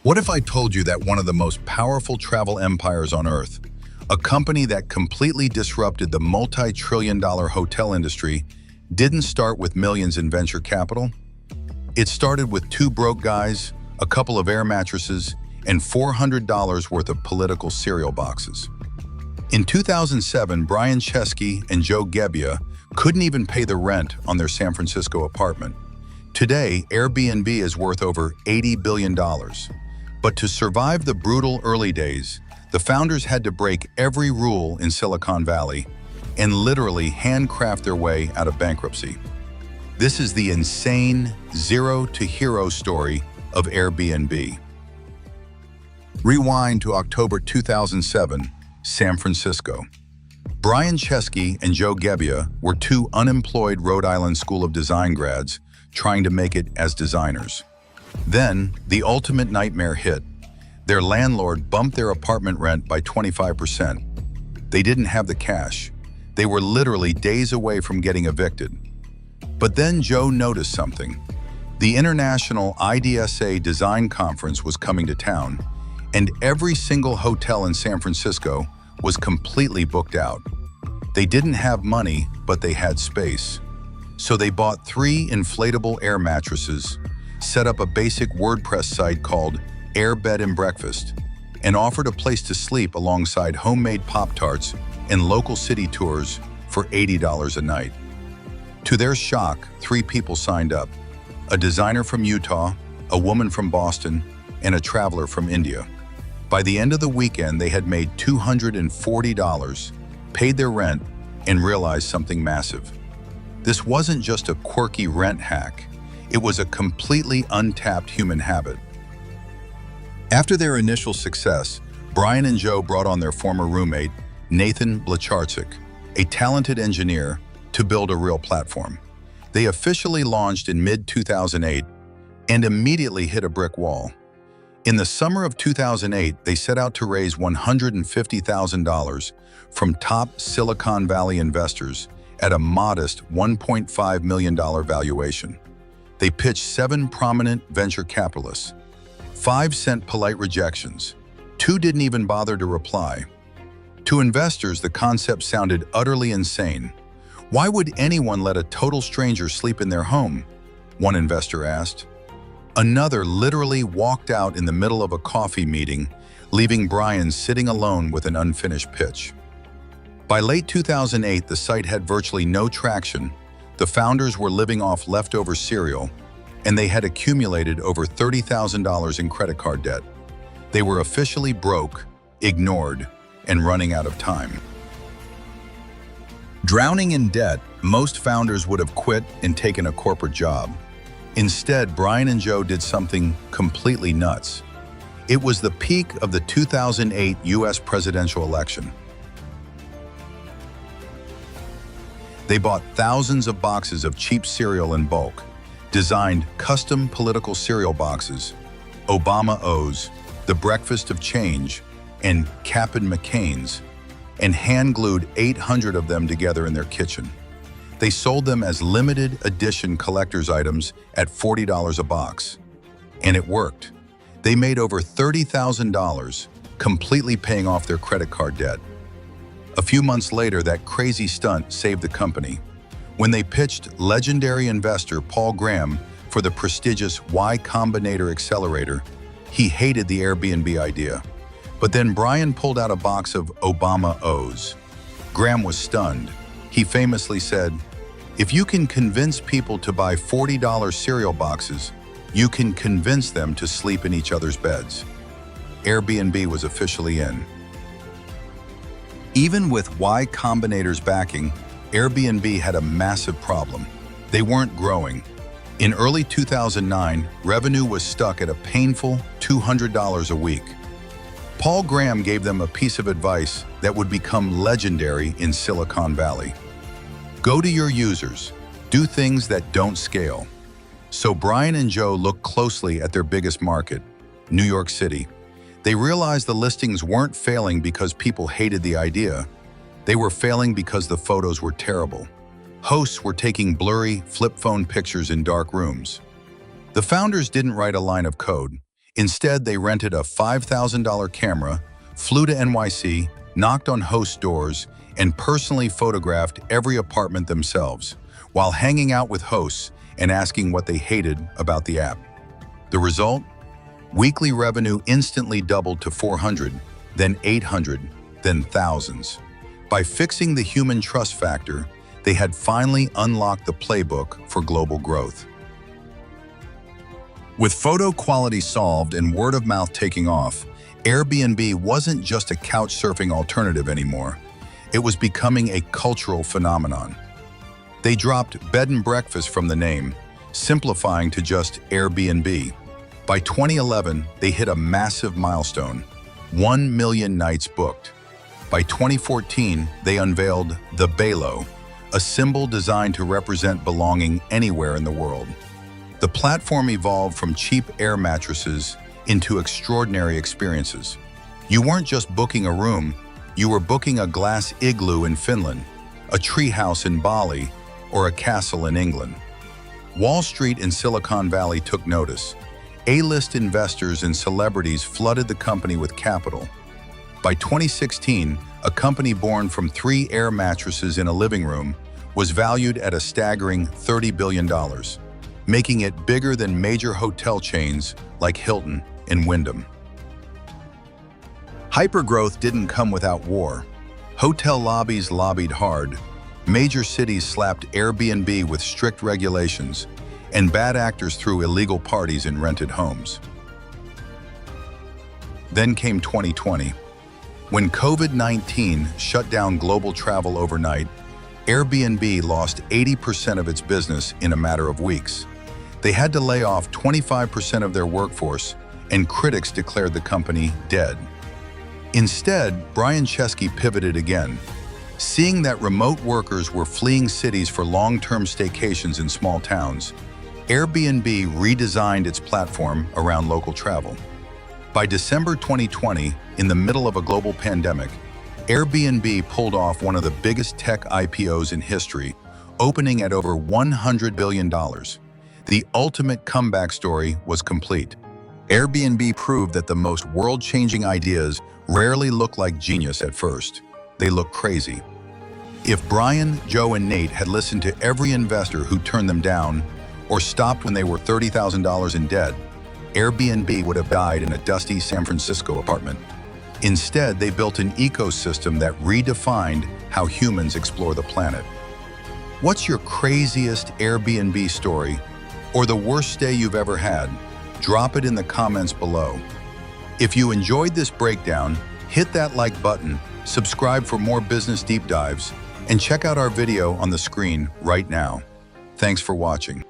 What if I told you that one of the most powerful travel empires on Earth, a company that completely disrupted the multi-trillion-dollar hotel industry, didn't start with millions in venture capital? It started with two broke guys, a couple of air mattresses, and $400 worth of political cereal boxes. In 2007, Brian Chesky and Joe Gebbia couldn't even pay the rent on their San Francisco apartment. Today, Airbnb is worth over $80 billion. But to survive the brutal early days, the founders had to break every rule in Silicon Valley and literally handcraft their way out of bankruptcy. This is the insane zero-to-hero story of Airbnb. Rewind to October 2007, San Francisco. Brian Chesky and Joe Gebbia were two unemployed Rhode Island School of Design grads trying to make it as designers. Then, the ultimate nightmare hit. Their landlord bumped their apartment rent by 25%. They didn't have the cash. They were literally days away from getting evicted. But then Joe noticed something. The International IDSA Design Conference was coming to town, and every single hotel in San Francisco was completely booked out. They didn't have money, but they had space. So they bought 3 inflatable air mattresses, set up a basic WordPress site called Air Bed and Breakfast, and offered a place to sleep alongside homemade Pop-Tarts and local city tours for $80 a night. To their shock, 3 people signed up: a designer from Utah, a woman from Boston, and a traveler from India. By the end of the weekend, they had made $240, paid their rent, and realized something massive. This wasn't just a quirky rent hack. It was a completely untapped human habit. After their initial success, Brian and Joe brought on their former roommate, Nathan Blacharczyk, a talented engineer, to build a real platform. They officially launched in mid-2008 and immediately hit a brick wall. In the summer of 2008, they set out to raise $150,000 from top Silicon Valley investors at a modest $1.5 million valuation. They pitched 7 prominent venture capitalists. 5 sent polite rejections. 2 didn't even bother to reply. To investors, the concept sounded utterly insane. Why would anyone let a total stranger sleep in their home? One investor asked. Another literally walked out in the middle of a coffee meeting, leaving Brian sitting alone with an unfinished pitch. By late 2008, the site had virtually no traction. The founders were living off leftover cereal, and they had accumulated over $30,000 in credit card debt. They were officially broke, ignored, and running out of time. Drowning in debt, most founders would have quit and taken a corporate job. Instead, Brian and Joe did something completely nuts. It was the peak of the 2008 US presidential election. They bought thousands of boxes of cheap cereal in bulk, designed custom political cereal boxes, Obama O's, The Breakfast of Change, and Cap'n McCain's, and hand-glued 800 of them together in their kitchen. They sold them as limited edition collector's items at $40 a box. And it worked. They made over $30,000, completely paying off their credit card debt. A few months later, that crazy stunt saved the company. When they pitched legendary investor Paul Graham for the prestigious Y Combinator accelerator, he hated the Airbnb idea. But then Brian pulled out a box of Obama O's. Graham was stunned. He famously said, "If you can convince people to buy $40 cereal boxes, you can convince them to sleep in each other's beds." Airbnb was officially in. Even with Y Combinator's backing, Airbnb had a massive problem. They weren't growing. In early 2009, revenue was stuck at a painful $200 a week. Paul Graham gave them a piece of advice that would become legendary in Silicon Valley. Go to your users. Do things that don't scale. So Brian and Joe looked closely at their biggest market, New York City. They realized the listings weren't failing because people hated the idea. They were failing because the photos were terrible. Hosts were taking blurry, flip phone pictures in dark rooms. The founders didn't write a line of code. Instead, they rented a $5,000 camera, flew to NYC, knocked on host doors, and personally photographed every apartment themselves, while hanging out with hosts and asking what they hated about the app. The result? Weekly revenue instantly doubled to 400, then 800, then thousands. By fixing the human trust factor, they had finally unlocked the playbook for global growth. With photo quality solved and word of mouth taking off, Airbnb wasn't just a couch surfing alternative anymore. It was becoming a cultural phenomenon. They dropped bed and breakfast from the name, simplifying to just Airbnb. By 2011, they hit a massive milestone, 1 million nights booked. By 2014, they unveiled the Belo, a symbol designed to represent belonging anywhere in the world. The platform evolved from cheap air mattresses into extraordinary experiences. You weren't just booking a room, you were booking a glass igloo in Finland, a treehouse in Bali, or a castle in England. Wall Street and Silicon Valley took notice. A-list investors and celebrities flooded the company with capital. By 2016, a company born from 3 air mattresses in a living room was valued at a staggering $30 billion. Making it bigger than major hotel chains like Hilton and Wyndham. Hypergrowth didn't come without war. Hotel lobbies lobbied hard, major cities slapped Airbnb with strict regulations, and bad actors threw illegal parties in rented homes. Then came 2020. When COVID-19 shut down global travel overnight, Airbnb lost 80% of its business in a matter of weeks. They had to lay off 25% of their workforce, and critics declared the company dead. Instead, Brian Chesky pivoted again. Seeing that remote workers were fleeing cities for long-term staycations in small towns, Airbnb redesigned its platform around local travel. By December 2020, in the middle of a global pandemic, Airbnb pulled off one of the biggest tech IPOs in history, opening at over $100 billion. The ultimate comeback story was complete. Airbnb proved that the most world-changing ideas rarely look like genius at first. They look crazy. If Brian, Joe, and Nate had listened to every investor who turned them down or stopped when they were $30,000 in debt, Airbnb would have died in a dusty San Francisco apartment. Instead, they built an ecosystem that redefined how humans explore the planet. What's your craziest Airbnb story? Or the worst stay you've ever had? Drop it in the comments below. If you enjoyed this breakdown, hit that like button, subscribe for more business deep dives, and check out our video on the screen right now. Thanks for watching.